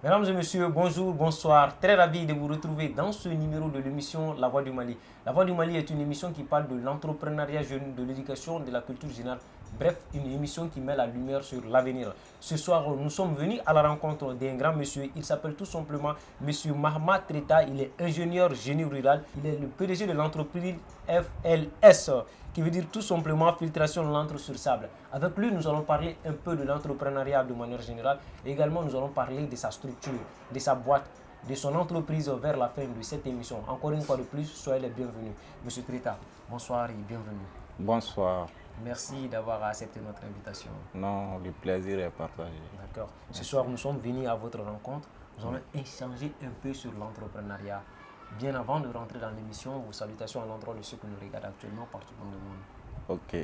Mesdames et messieurs, bonjour, bonsoir. Très ravi de vous retrouver dans ce numéro de l'émission La Voix du Mali. La Voix du Mali est une émission qui parle de l'entrepreneuriat jeune, de l'éducation, de la culture générale. Bref, une émission qui met la lumière sur l'avenir. Ce soir, nous sommes venus à la rencontre d'un grand monsieur. Il s'appelle tout simplement Monsieur Mahama Treta. Il est ingénieur génie rural. Il est le PDG de l'entreprise FLS, qui veut dire tout simplement filtration de l'encre sur sable. Avec lui, nous allons parler un peu de l'entrepreneuriat de manière générale. Et également, nous allons parler de sa structure, de sa boîte, de son entreprise vers la fin de cette émission. Encore une fois de plus, soyez les bienvenus. Monsieur Treta, bonsoir et bienvenue. Bonsoir. Merci d'avoir accepté notre invitation. Non, le plaisir est partagé. D'accord. Ce soir, nous sommes venus à votre rencontre. Nous allons échanger un peu sur l'entrepreneuriat. Bien avant de rentrer dans l'émission, vos salutations à l'endroit de ceux qui nous regardent actuellement partout dans le monde. Ok.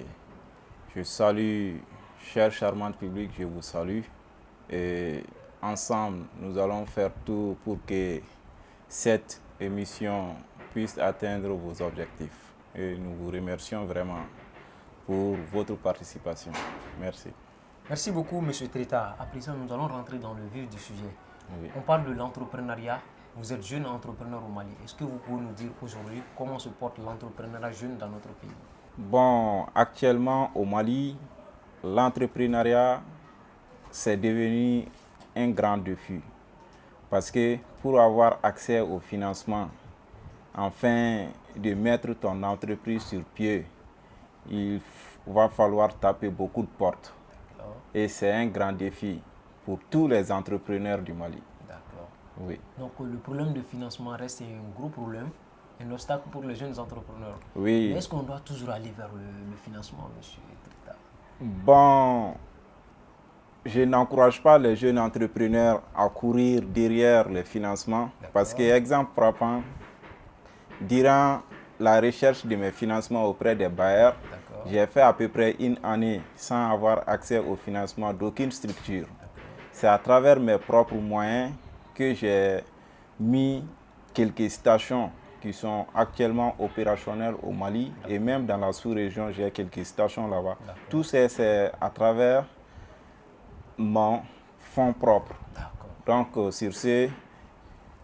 Je salue, cher charmante public, je vous salue. Et ensemble, nous allons faire tout pour que cette émission puisse atteindre vos objectifs. Et nous vous remercions vraiment pour votre participation. Merci. Merci beaucoup, M. Treta. À présent, nous allons rentrer dans le vif du sujet. Oui. On parle de l'entrepreneuriat. Vous êtes jeune entrepreneur au Mali. Est-ce que vous pouvez nous dire aujourd'hui comment se porte l'entrepreneuriat jeune dans notre pays? Bon, actuellement au Mali, l'entrepreneuriat, c'est devenu un grand défi. Parce que pour avoir accès au financement, afin de mettre ton entreprise sur pied, il va falloir taper beaucoup de portes. Et c'est un grand défi pour tous les entrepreneurs du Mali. D'accord. Oui. Donc le problème de financement reste un gros problème, un obstacle pour les jeunes entrepreneurs. Oui. Mais est-ce qu'on doit toujours aller vers le financement, monsieur Treta? Bon, je n'encourage pas les jeunes entrepreneurs à courir derrière les financements. Parce que, exemple frappant, durant la recherche de mes financements auprès des bailleurs, j'ai fait à peu près une année sans avoir accès au financement d'aucune structure. C'est à travers mes propres moyens que j'ai mis quelques stations qui sont actuellement opérationnelles au Mali et même dans la sous-région, j'ai quelques stations là-bas. Tout ça, c'est à travers mon fonds propre. Donc, sur ce,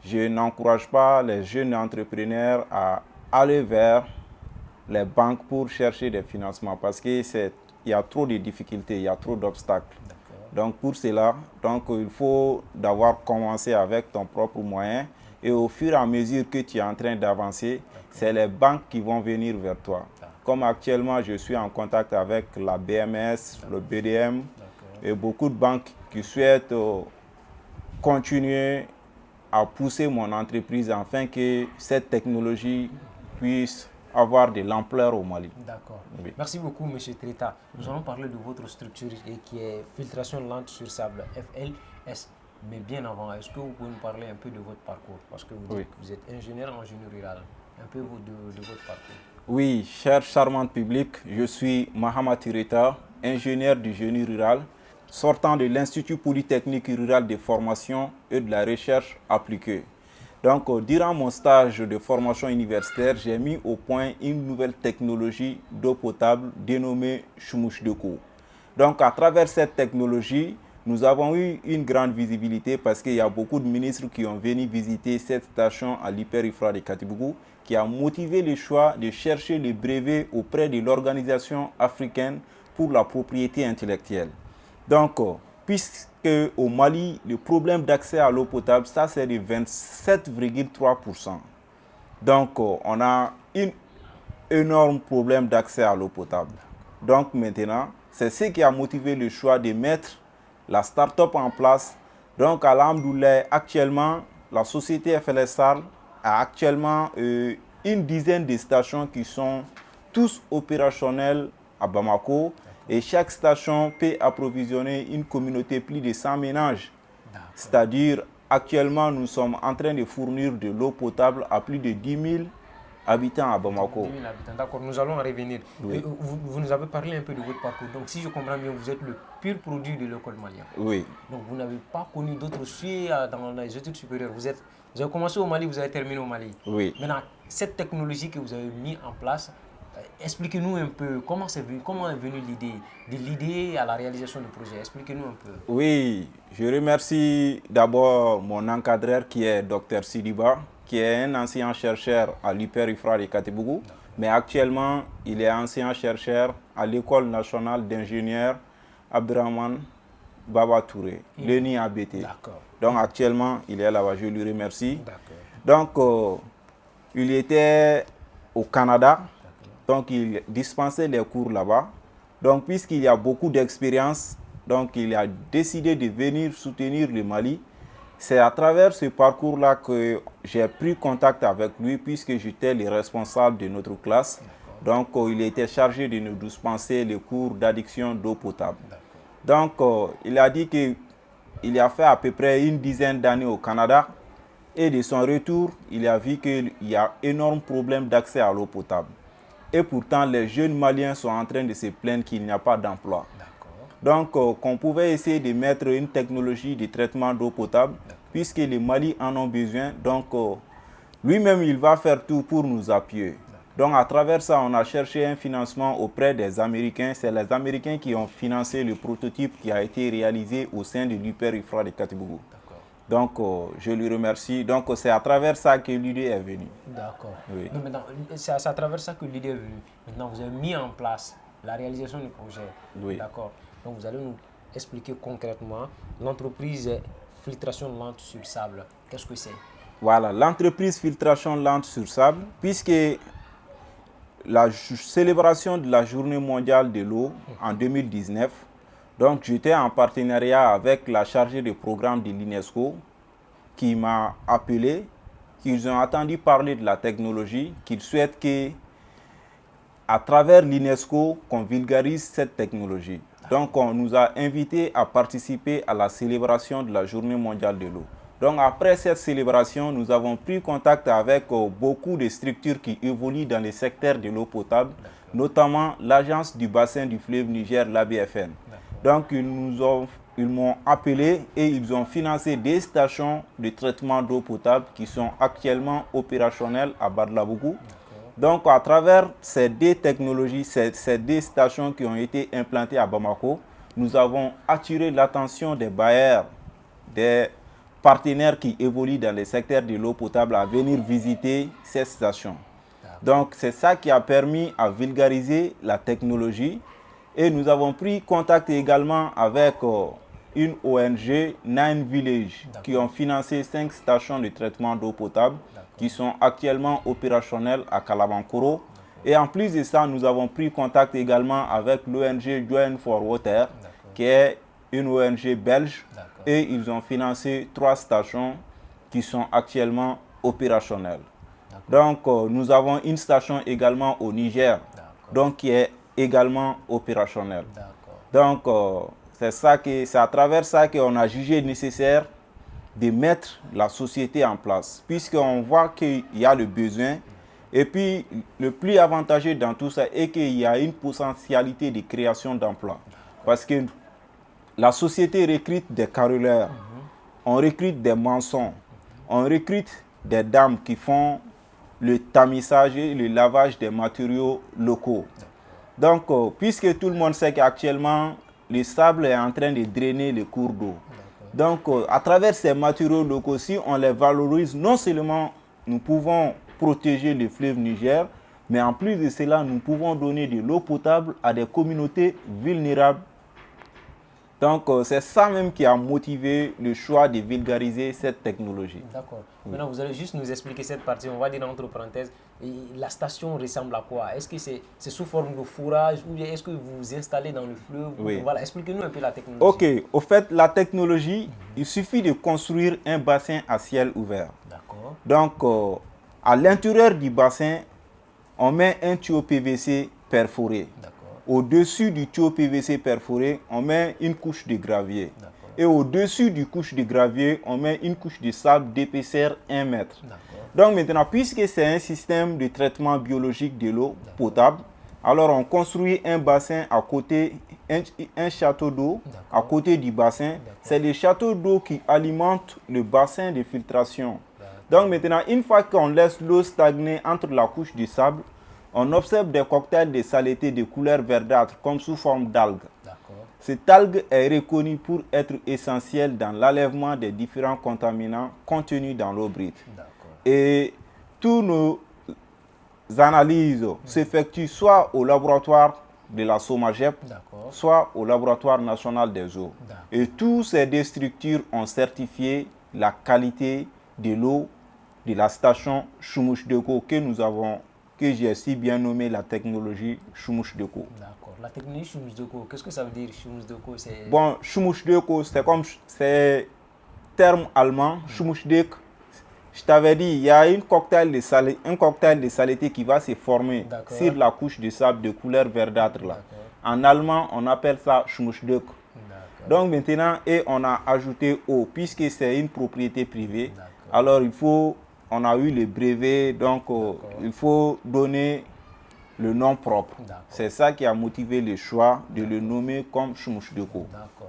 je n'encourage pas les jeunes entrepreneurs à aller vers les banques pour chercher des financements parce qu'il y a trop de difficultés, il y a trop d'obstacles. Donc pour cela, il faut d'abord commencer avec ton propre moyen et au fur et à mesure que tu es en train d'avancer, c'est les banques qui vont venir vers toi. Comme actuellement, je suis en contact avec la BMS, le BDM et beaucoup de banques qui souhaitent continuer à pousser mon entreprise afin que cette technologie puisse avoir de l'ampleur au Mali. D'accord. Oui. Merci beaucoup, M. Treta. Nous allons parler de votre structure qui est filtration de l'encre sur sable, FLS. Mais bien avant, est-ce que vous pouvez nous parler un peu de votre parcours? Parce que vous dites que vous êtes ingénieur en génie rural. Un peu de votre parcours. Oui, cher charmante public, je suis Mahama Treta, ingénieur du génie rural, sortant de l'Institut Polytechnique Rural de Formation et de la Recherche appliquée. Donc, durant mon stage de formation universitaire, j'ai mis au point une nouvelle technologie d'eau potable dénommée Chumouche Deco. Donc, à travers cette technologie, nous avons eu une grande visibilité parce qu'il y a beaucoup de ministres qui ont venu visiter cette station à l'Hyper-Ifra de Katibougou, qui a motivé le choix de chercher le brevet auprès de l'Organisation africaine pour la propriété intellectuelle. Donc, puisque au Mali, le problème d'accès à l'eau potable, ça c'est de 27,3%. Donc, on a un énorme problème d'accès à l'eau potable. Donc maintenant, c'est ce qui a motivé le choix de mettre la start-up en place. Donc, alhamdoulilah, actuellement, la société FLSAR a actuellement une dizaine de stations qui sont tous opérationnelles à Bamako. Et chaque station peut approvisionner une communauté plus de 100 ménages. C'est-à-dire, actuellement, nous sommes en train de fournir de l'eau potable à plus de 10 000 habitants à Bamako. 10 000 habitants, d'accord, nous allons en revenir. Oui. Vous nous avez parlé un peu de votre parcours. Donc, si je comprends bien, vous êtes le pur produit de l'école malienne. Oui. Donc, vous n'avez pas connu d'autres sujets dans les études supérieures. Vous avez commencé au Mali, vous avez terminé au Mali. Oui. Maintenant, cette technologie que vous avez mise en place, Expliquez-nous un peu comment est venue l'idée, de l'idée à la réalisation du projet. Expliquez-nous un peu. Oui, je remercie d'abord mon encadreur qui est Dr Sidiba, qui est un ancien chercheur à l'Hyper-IFRA de Katebougou, mais actuellement il est ancien chercheur à l'École nationale d'ingénieurs Abdraman Baba Touré, l'ENI ABT. Donc actuellement il est là-bas, je lui remercie. Donc il était au Canada, donc il dispensait les cours là-bas. Donc puisqu'il y a beaucoup d'expérience, donc il a décidé de venir soutenir le Mali. C'est à travers ce parcours-là que j'ai pris contact avec lui puisque j'étais le responsable de notre classe. Donc il était chargé de nous dispenser les cours d'addiction d'eau potable. Donc il a dit qu'il a fait à peu près une dizaine d'années au Canada et de son retour, il a vu qu'il y a énorme problème d'accès à l'eau potable. Et pourtant, les jeunes Maliens sont en train de se plaindre qu'il n'y a pas d'emploi. Donc, qu'on pouvait essayer de mettre une technologie de traitement d'eau potable, puisque les Mali en ont besoin. Donc, lui-même, il va faire tout pour nous appuyer. Donc, à travers ça, on a cherché un financement auprès des Américains. C'est les Américains qui ont financé le prototype qui a été réalisé au sein de l'Hyper-IFRA de Katebougou. Donc, je lui remercie. Donc, c'est à travers ça que l'idée est venue. D'accord. Oui. Maintenant, c'est à travers ça que l'idée est venue. Maintenant, vous avez mis en place la réalisation du projet. Oui. D'accord. Donc, vous allez nous expliquer concrètement l'entreprise filtration lente sur sable. Qu'est-ce que c'est? Voilà, l'entreprise filtration lente sur sable, puisque la célébration de la journée mondiale de l'eau en 2019, donc j'étais en partenariat avec la chargée de programme de l'UNESCO qui m'a appelé, qu'ils ont entendu parler de la technologie, qu'ils souhaitent que, à travers l'UNESCO, qu'on vulgarise cette technologie. Donc on nous a invités à participer à la célébration de la journée mondiale de l'eau. Donc après cette célébration, nous avons pris contact avec beaucoup de structures qui évoluent dans le secteur de l'eau potable, notamment l'agence du bassin du fleuve Niger, l'ABFN. Donc ils m'ont appelé et ils ont financé des stations de traitement d'eau potable qui sont actuellement opérationnelles à Badlabougou. Donc à travers ces deux technologies, ces deux stations qui ont été implantées à Bamako, nous avons attiré l'attention des bailleurs, des partenaires qui évoluent dans le secteur de l'eau potable à venir visiter ces stations. Donc c'est ça qui a permis à vulgariser la technologie. Et nous avons pris contact également avec une ONG, Nine Village, qui ont financé 5 stations de traitement d'eau potable qui sont actuellement opérationnelles à Kalabankoro. Et en plus de ça, nous avons pris contact également avec l'ONG Join for Water, qui est une ONG belge. Et ils ont financé 3 stations qui sont actuellement opérationnelles. Donc, nous avons une station également au Niger, donc qui est également opérationnel. Donc, c'est à travers ça qu'on a jugé nécessaire de mettre la société en place, puisqu'on voit qu'il y a le besoin. Et puis, le plus avantageux dans tout ça est qu'il y a une potentialité de création d'emplois. Parce que la société recrute des caroleurs, on recrute des maçons, on recrute des dames qui font le tamissage et le lavage des matériaux locaux. Donc, puisque tout le monde sait qu'actuellement, le sable est en train de drainer les cours d'eau. Donc, à travers ces matériaux locaux, si on les valorise, non seulement nous pouvons protéger le fleuve Niger, mais en plus de cela, nous pouvons donner de l'eau potable à des communautés vulnérables. Donc, c'est ça même qui a motivé le choix de vulgariser cette technologie. D'accord. Oui. Maintenant, vous allez juste nous expliquer cette partie, on va dire entre parenthèses, la station ressemble à quoi? Est-ce que c'est sous forme de fourrage ou est-ce que vous vous installez dans le fleuve? Oui. Voilà, expliquez-nous un peu la technologie. Ok, au fait, la technologie, il suffit de construire un bassin à ciel ouvert. D'accord. Donc, à l'intérieur du bassin, on met un tuyau PVC perforé. Au-dessus du tuyau PVC perforé, on met une couche de gravier. Et au-dessus du couche de gravier, on met une couche de sable d'épaisseur 1 mètre. Donc maintenant, puisque c'est un système de traitement biologique de l'eau potable, alors on construit un bassin à côté, un château d'eau à côté du bassin. C'est le château d'eau qui alimente le bassin de filtration. Donc maintenant, une fois qu'on laisse l'eau stagner entre la couche de sable, on observe des cocktails de saleté de couleur verdâtre comme sous forme d'algues. D'accord. Cette algue est reconnue pour être essentielle dans l'enlèvement des différents contaminants contenus dans l'eau brute. D'accord. Et tous nos analyses s'effectuent soit au laboratoire de la SOMAGEP, D'accord. soit au laboratoire national des eaux. D'accord. Et toutes ces deux structures ont certifié la qualité de l'eau de la station Chumouche Deko que j'ai si bien nommé la technologie Chumouche Deko. D'accord. La technologie Chumouche Deko, qu'est-ce que ça veut dire Chumouche Deko? Bon, Chumouche Deko, c'est terme allemand, Chumouche Deko. Je t'avais dit, il y a un cocktail de saleté qui va se former sur la couche de sable de couleur verdâtre là. En allemand, on appelle ça Schmutzdeck. Donc maintenant, on a ajouté eau, puisque c'est une propriété privée. Alors on a eu le brevet, donc il faut donner le nom propre. C'est ça qui a motivé le choix de le nommer comme Schmutzdeck.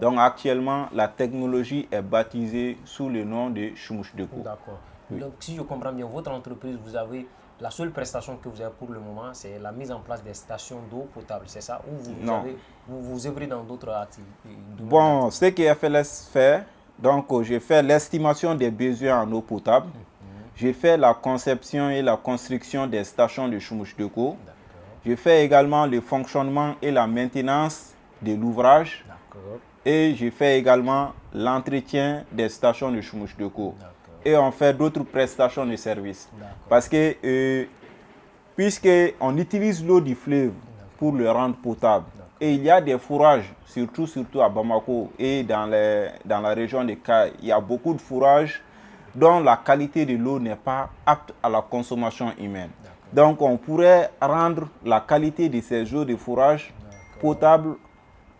Donc actuellement, la technologie est baptisée sous le nom de Schmutzdeck. D'accord. Oui. Donc, si je comprends bien, votre entreprise, vous avez la seule prestation que vous avez pour le moment, c'est la mise en place des stations d'eau potable, c'est ça? Ou vous œuvrez dans d'autres activités? Bon, ce que FLS fait, donc j'ai fait l'estimation des besoins en eau potable. J'ai fait la conception et la construction des stations de Chumouche Deko. J'ai fait également le fonctionnement et la maintenance de l'ouvrage. Et j'ai fait également l'entretien des stations de Chumouche Deko. Et on fait d'autres prestations de services. Parce que, puisqu'on utilise l'eau du fleuve pour le rendre potable, et il y a des fourrages, surtout à Bamako et dans la région de Kay, il y a beaucoup de fourrages dont la qualité de l'eau n'est pas apte à la consommation humaine. Donc on pourrait rendre la qualité de ces eaux de fourrage potable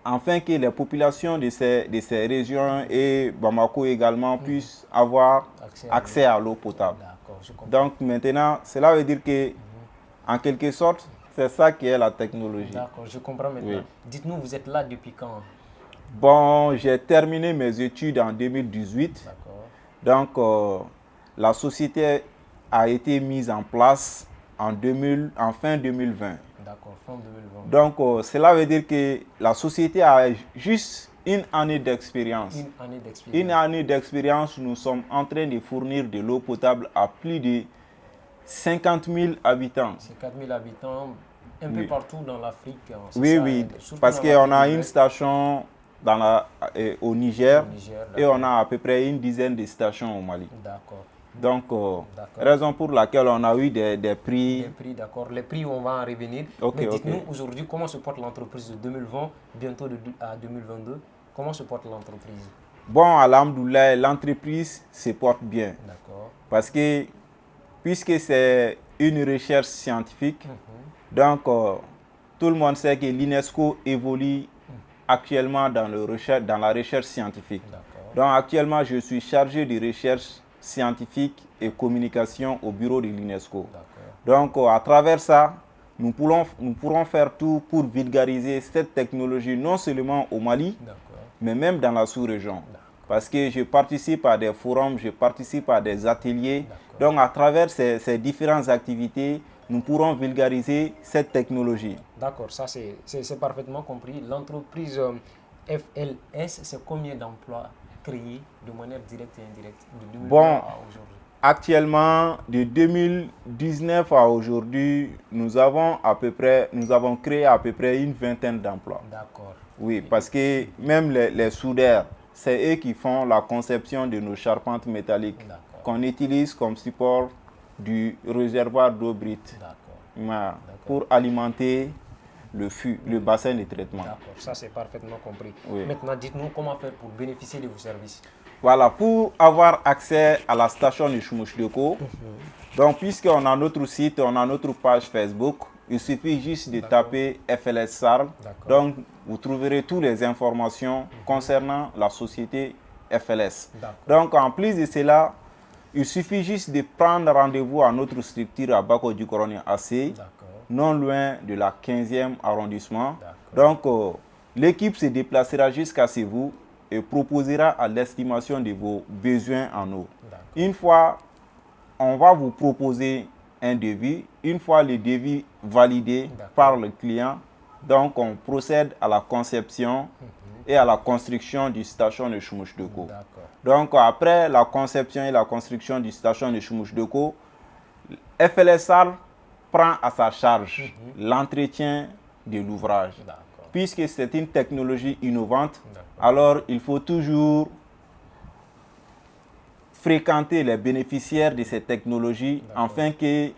afin que les populations de ces régions et Bamako également puissent avoir accès à l'eau potable. Donc maintenant, cela veut dire que, en quelque sorte, c'est ça qui est la technologie. D'accord, je comprends maintenant. Oui. Dites-nous, vous êtes là depuis quand? Bon, j'ai terminé mes études en 2018. Donc, la société a été mise en place en fin 2020. D'accord, fin 2020. Donc, cela veut dire que la société a juste une année d'expérience. Une année d'expérience, nous sommes en train de fournir de l'eau potable à plus de 50 000 habitants. 50 000 habitants, un peu partout dans l'Afrique. Oui, parce qu'on a une station au Niger et on a à peu près une dizaine de stations au Mali. D'accord. Donc, raison pour laquelle on a eu des prix. Des prix, d'accord. Les prix, on va en revenir. Mais dites-nous aujourd'hui, comment se porte l'entreprise de 2020, bientôt à 2022? Comment se porte l'entreprise? Bon, alhamdoulilah, l'entreprise se porte bien. D'accord. Parce que, puisque c'est une recherche scientifique, donc tout le monde sait que l'UNESCO évolue actuellement dans la recherche scientifique. Donc actuellement, je suis chargé de recherche scientifique et communication au bureau de l'UNESCO. Donc à travers ça, nous pourrons faire tout pour vulgariser cette technologie non seulement au Mali, mais même dans la sous-région. Parce que je participe à des forums, je participe à des ateliers. Donc à travers ces différentes activités, nous pourrons vulgariser cette technologie. D'accord, ça c'est parfaitement compris. L'entreprise FLS, c'est combien d'emplois créés de manière directe et indirecte de 2020 à aujourd'hui? Actuellement, de 2019 à aujourd'hui, nous avons créé à peu près une vingtaine d'emplois. D'accord. Oui, parce que même les soudeurs, c'est eux qui font la conception de nos charpentes métalliques qu'on utilise comme support du réservoir d'eau brute pour alimenter le bassin de traitement. D'accord, ça c'est parfaitement compris. Oui. Maintenant, dites-nous comment faire pour bénéficier de vos services. Voilà, pour avoir accès à la station de Chumouche Deko, donc puisqu'on a notre site, on a notre page Facebook, il suffit juste de taper FLS SARL. Donc, vous trouverez toutes les informations concernant la société FLS. Donc, en plus de cela, il suffit juste de prendre rendez-vous à notre structure à Bako du Coroné AC, non loin de la 15e arrondissement. Donc, l'équipe se déplacera jusqu'à chez vous et proposera à l'estimation de vos besoins en eau. Une fois, on va vous proposer un devis. Une fois le devis validé par le client, donc on procède à la conception et à la construction du station de Choumoushdeko. Donc après la conception et la construction du station de Choumoushdeko, FLSAL prend à sa charge l'entretien de l'ouvrage. Puisque c'est une technologie innovante, alors il faut toujours fréquenter les bénéficiaires de ces technologies afin que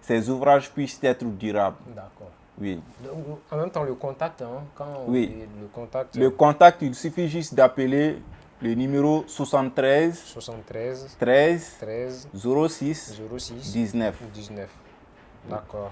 ces ouvrages puissent être durables. D'accord. Oui. Donc, en même temps, le contact, quand on oui. dit Le contact, il suffit juste d'appeler le numéro 73 13 06 19. D'accord.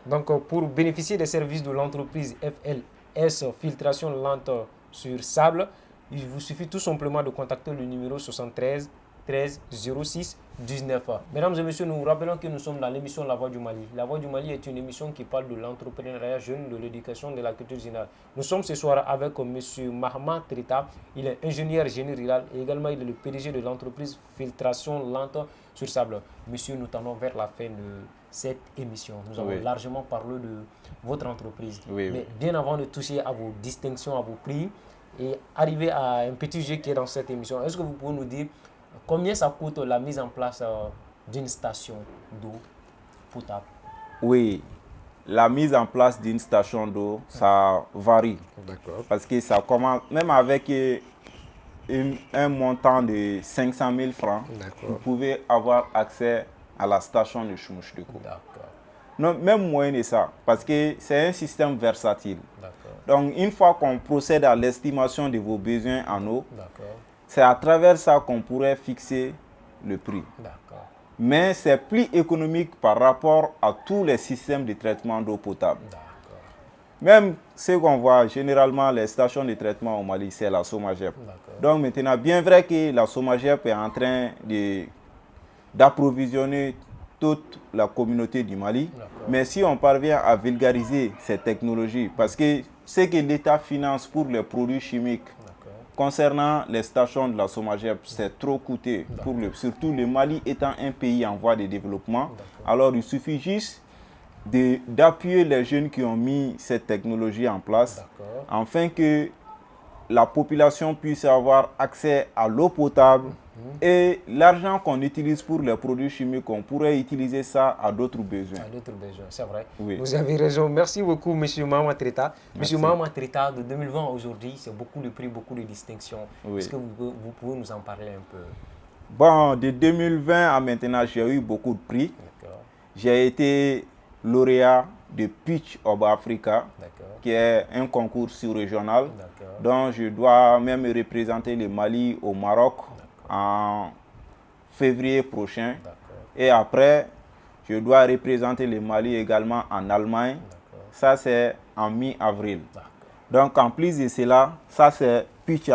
Donc, pour bénéficier des services de l'entreprise FLS Filtration Lente sur Sable, il vous suffit tout simplement de contacter le numéro 73 13 06 19. Mesdames et messieurs, nous vous rappelons que nous sommes dans l'émission La Voix du Mali. La Voix du Mali est une émission qui parle de l'entrepreneuriat jeune, de l'éducation, de la culture générale. Nous sommes ce soir avec M. Mahama Trita. Il est ingénieur génie rural et également il est le PDG de l'entreprise Filtration Lente sur Sable. Monsieur, nous tendons vers la fin de cette émission. Nous avons largement parlé de votre entreprise. Mais bien avant de toucher à vos distinctions, à vos prix et arriver à un petit jeu qui est dans cette émission, est-ce que vous pouvez nous dire combien ça coûte la mise en place d'une station d'eau potable? Oui, la mise en place d'une station d'eau, ça varie. D'accord. Parce que ça commence, même avec un montant de 500 000 francs, vous pouvez avoir accès à la station de Choumoushdeko. D'accord. Non, même moins de ça, parce que c'est un système versatile. Donc, une fois qu'on procède à l'estimation de vos besoins en eau, c'est à travers ça qu'on pourrait fixer le prix. Mais c'est plus économique par rapport à tous les systèmes de traitement d'eau potable. Même ce qu'on voit généralement, les stations de traitement au Mali, c'est la Somagep. Donc maintenant, bien vrai que la Somagep est en train d'approvisionner toute la communauté du Mali, mais si on parvient à vulgariser ces technologies, parce que ce que l'État finance pour les produits chimiques, concernant les stations de la Somagep, c'est trop coûteux, surtout le Mali étant un pays en voie de développement. Alors il suffit juste d'appuyer les jeunes qui ont mis cette technologie en place, afin que la population puisse avoir accès à l'eau potable et l'argent qu'on utilise pour les produits chimiques, on pourrait utiliser ça à d'autres besoins. À d'autres besoins, c'est vrai. Oui. Vous avez raison. Merci beaucoup, M. Mahama Trita. M. Mahama Trita, de 2020 à aujourd'hui, c'est beaucoup de prix, beaucoup de distinctions. Est-ce que vous pouvez nous en parler un peu? Bon, de 2020 à maintenant, j'ai eu beaucoup de prix. J'ai été lauréat de Pitch of Africa, qui est un concours sous-régional, dont je dois même représenter le Mali au Maroc en février prochain. Et après, je dois représenter le Mali également en Allemagne. Ça, c'est en mi-avril. Donc, en plus de cela, ça, c'est Pitch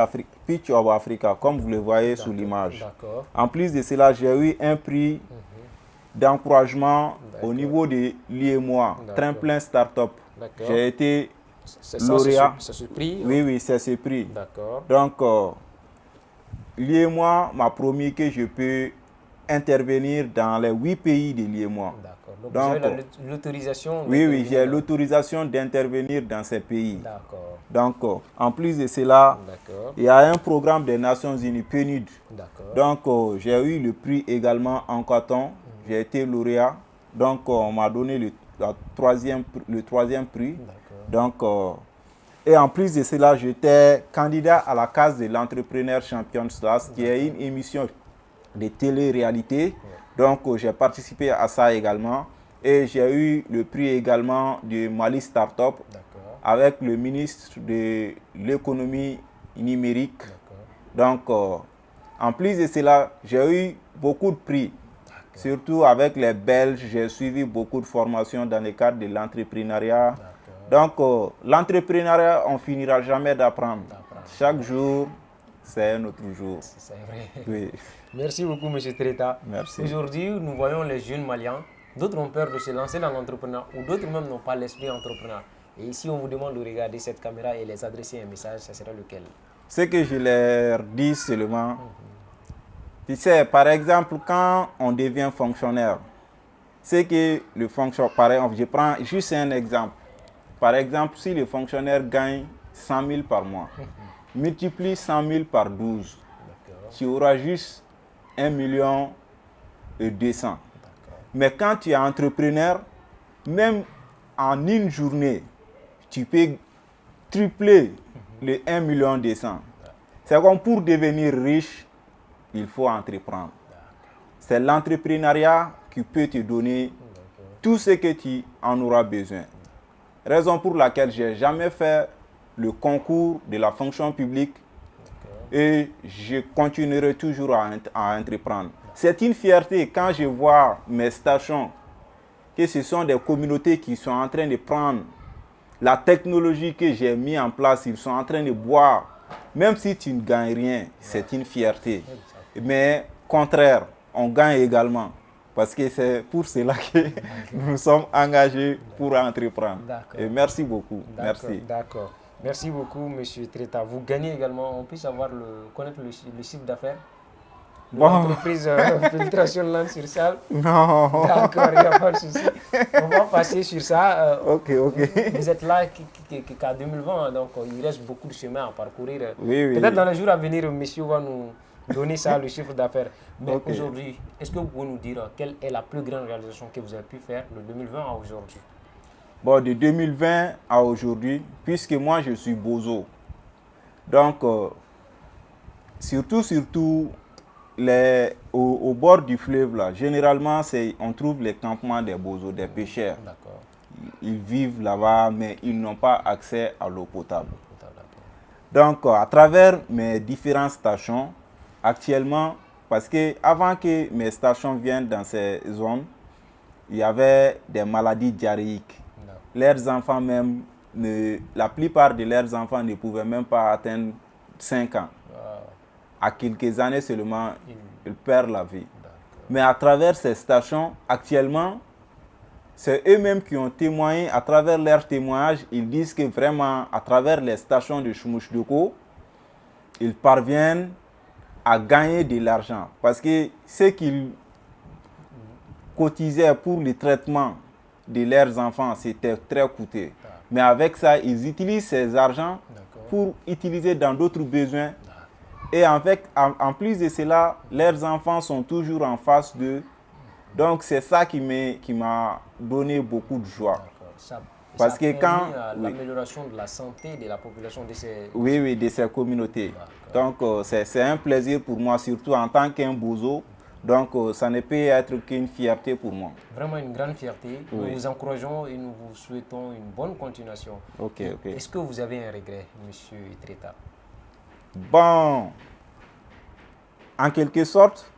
of Africa, comme vous le voyez sous l'image. En plus de cela, j'ai eu un prix d'encouragement au niveau de l'IEMOA, Tremplin Startup. J'ai été lauréat. C'est ce prix? Oui, c'est ce prix. Donc, l'IEMOA m'a promis que je peux intervenir dans les 8 pays de l'IEMOA. Donc, vous avez l'autorisation? Oui, j'ai l'autorisation d'intervenir dans ces pays. Donc, en plus de cela, il y a un programme des Nations Unies, PNUD. Donc, j'ai eu le prix également en coton. J'ai été lauréat. Donc, on m'a donné le troisième prix. Donc, et en plus de cela, j'étais candidat à la case de l'entrepreneur Champions Class, qui est une émission de télé-réalité. Donc, j'ai participé à ça également. Et j'ai eu le prix également du Mali Startup avec le ministre de l'économie numérique. Donc, en plus de cela, j'ai eu beaucoup de prix. Surtout avec les Belges, j'ai suivi beaucoup de formations dans le cadre de l'entrepreneuriat. Donc, l'entrepreneuriat, on ne finira jamais d'apprendre. Chaque jour, c'est un autre jour. C'est vrai. Oui. Merci beaucoup, M. Trita. Merci. Aujourd'hui, nous voyons les jeunes Maliens. D'autres ont peur de se lancer dans l'entrepreneuriat ou d'autres même n'ont pas l'esprit entrepreneur. Et si on vous demande de regarder cette caméra et les adresser un message, ce sera lequel? Ce que je leur dis seulement, tu sais, par exemple, quand on devient fonctionnaire, c'est que le fonctionnaire, par exemple, je prends juste un exemple. Par exemple, si le fonctionnaire gagne 100 000 par mois, multiplie 100 000 par 12, tu auras juste 1 million et 200. Mais quand tu es entrepreneur, même en une journée, tu peux tripler le 1 million 200. C'est comme pour devenir riche, il faut entreprendre. C'est l'entrepreneuriat qui peut te donner tout ce que tu en auras besoin. Raison pour laquelle je n'ai jamais fait le concours de la fonction publique et je continuerai toujours à entreprendre. C'est une fierté quand je vois mes stations, que ce sont des communautés qui sont en train de prendre la technologie que j'ai mis en place, ils sont en train de boire. Même si tu ne gagnes rien, c'est une fierté. Mais contraire, on gagne également. Parce que c'est pour cela que nous sommes engagés pour entreprendre. Et merci beaucoup. Merci. D'accord. Merci beaucoup, M. Treta. Vous gagnez également, on peut connaître le chiffre d'affaires de l'entreprise Filtration Land sur Salle. Non. D'accord, il n'y a pas de souci. On va passer sur ça. Ok. Vous êtes là qu'à 2020, donc il reste beaucoup de chemin à parcourir. Oui. Peut-être dans les jours à venir, monsieur va nous donner ça, le chiffre d'affaires. Mais aujourd'hui, est-ce que vous pouvez nous dire quelle est la plus grande réalisation que vous avez pu faire de 2020 à aujourd'hui? Bon, de 2020 à aujourd'hui, puisque moi je suis bozo, donc surtout au bord du fleuve, là, généralement on trouve les campements des bozos, des pêcheurs. Ils vivent là-bas, mais ils n'ont pas accès à l'eau potable. Donc, à travers mes différentes stations, actuellement, parce que avant que mes stations viennent dans ces zones, il y avait des maladies diarrhéiques. Leurs enfants même, la plupart de leurs enfants ne pouvaient même pas atteindre 5 ans. À quelques années seulement, ils perdent la vie. Mais à travers ces stations, actuellement, c'est eux-mêmes qui ont témoigné. À travers leurs témoignages, ils disent que vraiment, à travers les stations de Chumouchdoko, ils parviennent à gagner de l'argent. Parce que ce qu'ils cotisaient pour le traitement de leurs enfants, c'était très coûteux. Mais avec ça, ils utilisent ces argents pour utiliser dans d'autres besoins. Et en plus de cela, leurs enfants sont toujours en face d'eux. Donc c'est ça qui m'a donné beaucoup de joie. Parce que quand l'amélioration de la santé de la population de ces... Oui, de ces communautés. Donc c'est un plaisir pour moi, surtout en tant qu'un bozo. Donc ça ne peut être qu'une fierté pour moi. Vraiment une grande fierté. Nous vous encourageons et nous vous souhaitons une bonne continuation. Ok. Est-ce que vous avez un regret, M. Treta? Bon, en quelque sorte,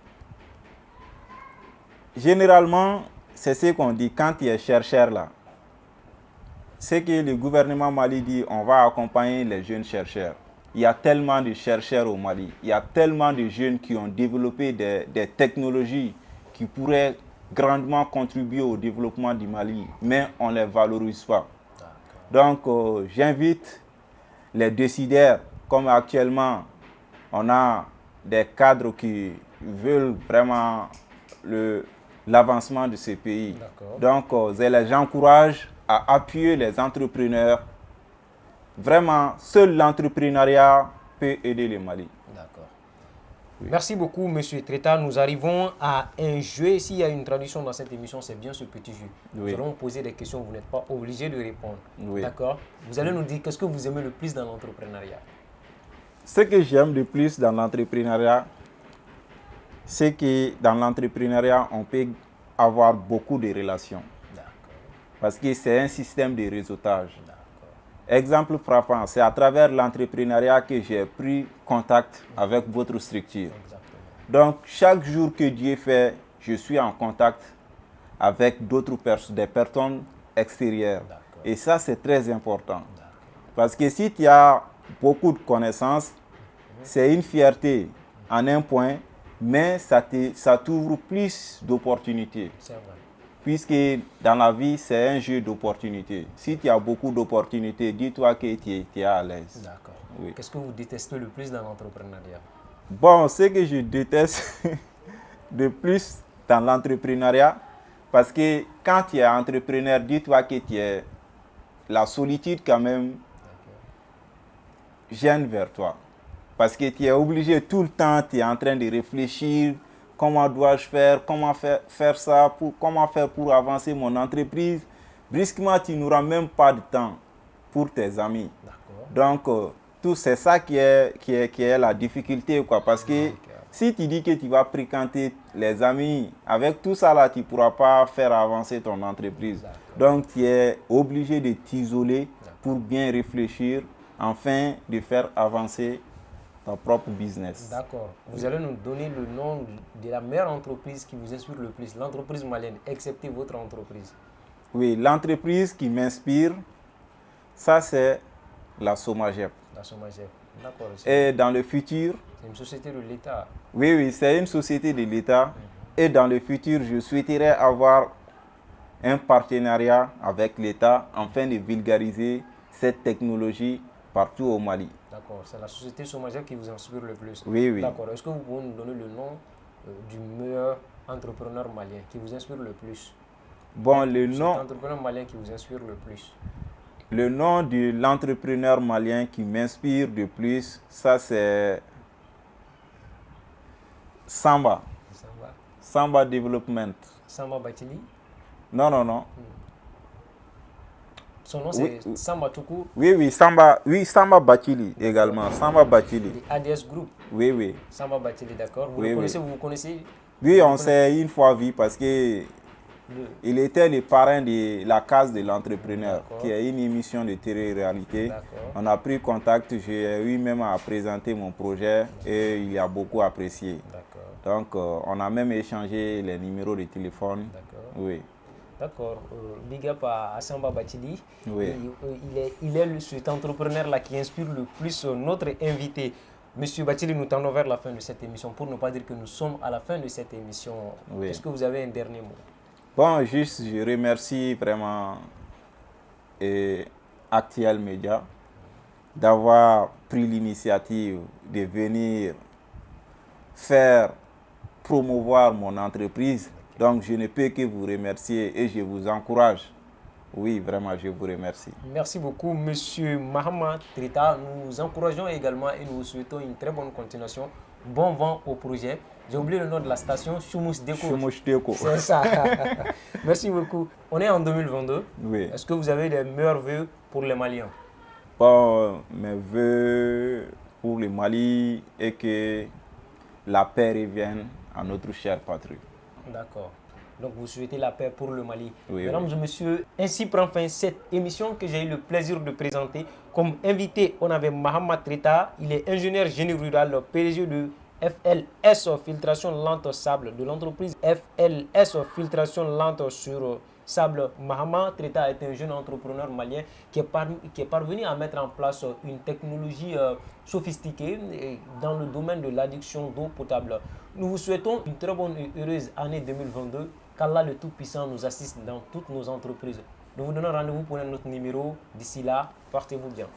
généralement, c'est ce qu'on dit quand il y a chercheurs là. C'est que le gouvernement Mali dit on va accompagner les jeunes chercheurs. Il y a tellement de chercheurs au Mali. Il y a tellement de jeunes qui ont développé des technologies qui pourraient grandement contribuer au développement du Mali, mais on ne les valorise pas. Donc, j'invite les décideurs, comme actuellement, on a des cadres qui veulent vraiment l'avancement de ce pays. Donc, je les encourage à appuyer les entrepreneurs. Vraiment, seul l'entrepreneuriat peut aider le Mali. D'accord. Merci beaucoup, M. Treta. Nous arrivons à un jeu. S'il y a une traduction dans cette émission, c'est bien ce petit jeu. Nous allons vous poser des questions, vous n'êtes pas obligé de répondre. D'accord? Vous allez nous dire qu'est-ce que vous aimez le plus dans l'entrepreneuriat. Ce que j'aime le plus dans l'entrepreneuriat, c'est que dans l'entrepreneuriat, on peut avoir beaucoup de relations. Parce que c'est un système de réseautage. Exemple frappant, c'est à travers l'entrepreneuriat que j'ai pris contact avec votre structure. Donc, chaque jour que Dieu fait, je suis en contact avec des personnes extérieures. Et ça, c'est très important. Parce que si tu as beaucoup de connaissances, c'est une fierté en un point, mais ça t'ouvre plus d'opportunités. Puisque dans la vie, c'est un jeu d'opportunités. Si tu as beaucoup d'opportunités, dis-toi que tu es à l'aise. D'accord. Oui. Qu'est-ce que vous détestez le plus dans l'entrepreneuriat? Bon, ce que je déteste de plus dans l'entrepreneuriat, Parce que quand tu es entrepreneur, dis-toi que tu es la solitude quand même gêne vers toi. Parce que tu es obligé tout le temps, tu es en train de réfléchir, comment dois-je faire, comment faire ça, comment faire pour avancer mon entreprise. Brusquement, tu n'auras même pas de temps pour tes amis. Donc, tout c'est ça qui est la difficulté, quoi. Parce que si tu dis que tu vas fréquenter les amis, avec tout ça là, tu ne pourras pas faire avancer ton entreprise. Donc, tu es obligé de t'isoler pour bien réfléchir, afin de faire avancer ton propre business. D'accord. Vous allez nous donner le nom de la meilleure entreprise qui vous inspire le plus, l'entreprise malienne, excepté votre entreprise. Oui, l'entreprise qui m'inspire, ça c'est la Somagep. La Somagep, d'accord. Et dans le futur... C'est une société de l'État. Oui, c'est une société de l'État. Et dans le futur, je souhaiterais avoir un partenariat avec l'État afin de vulgariser cette technologie partout au Mali. D'accord, c'est la société Somagep qui vous inspire le plus. Oui, oui. D'accord, est-ce que vous pouvez nous donner le nom du meilleur entrepreneur malien qui vous inspire le plus? Bon, le nom... L'entrepreneur malien qui vous inspire le plus. Le nom de l'entrepreneur malien qui m'inspire le plus, ça c'est Samba. Samba Development. Samba Batili? Non. Son nom c'est Samba Toukou? Oui, Samba Batili également. Samba Batili. ADS Group? Oui. Samba Batili, d'accord. Vous vous connaissez? Oui, on s'est une fois vu parce que il était le parrain de la case de l'entrepreneur, qui est une émission de télé-réalité. On a pris contact, j'ai eu même à présenter mon projet et il a beaucoup apprécié. Donc, on a même échangé les numéros de téléphone. Oui. D'accord. Big up à Samba Batili. Oui. Il est cet entrepreneur-là qui inspire le plus notre invité. Monsieur Batili, nous tendons vers la fin de cette émission. Pour ne pas dire que nous sommes à la fin de cette émission, est-ce que vous avez un dernier mot? Bon, juste, je remercie vraiment Actuel Média d'avoir pris l'initiative de venir promouvoir mon entreprise. Donc, je ne peux que vous remercier et je vous encourage. Oui, vraiment, je vous remercie. Merci beaucoup, Monsieur Mahama Trita. Nous encourageons également et nous souhaitons une très bonne continuation. Bon vent au projet. J'ai oublié le nom de la station, Shumus Deko. Shumus Deko. C'est ça. Merci beaucoup. On est en 2022. Oui. Est-ce que vous avez des meilleurs vœux pour les Maliens? Bon, mes vœux pour le Mali est que la paix revienne à notre chère patrie. D'accord. Donc vous souhaitez la paix pour le Mali. Oui, Mesdames et messieurs, ainsi prend fin cette émission que j'ai eu le plaisir de présenter. Comme invité, on avait Mahama Trita. Il est ingénieur génie rural, PDG de FLS Filtration Lente Sable, de l'entreprise FLS Filtration Lente sur Sable. Mahama Trita est un jeune entrepreneur malien qui est parvenu à mettre en place une technologie sophistiquée dans le domaine de l'adduction d'eau potable. Nous vous souhaitons une très bonne et heureuse année 2022. Qu'Allah le Tout-Puissant nous assiste dans toutes nos entreprises. Nous vous donnons rendez-vous pour un autre numéro. D'ici là, portez-vous bien.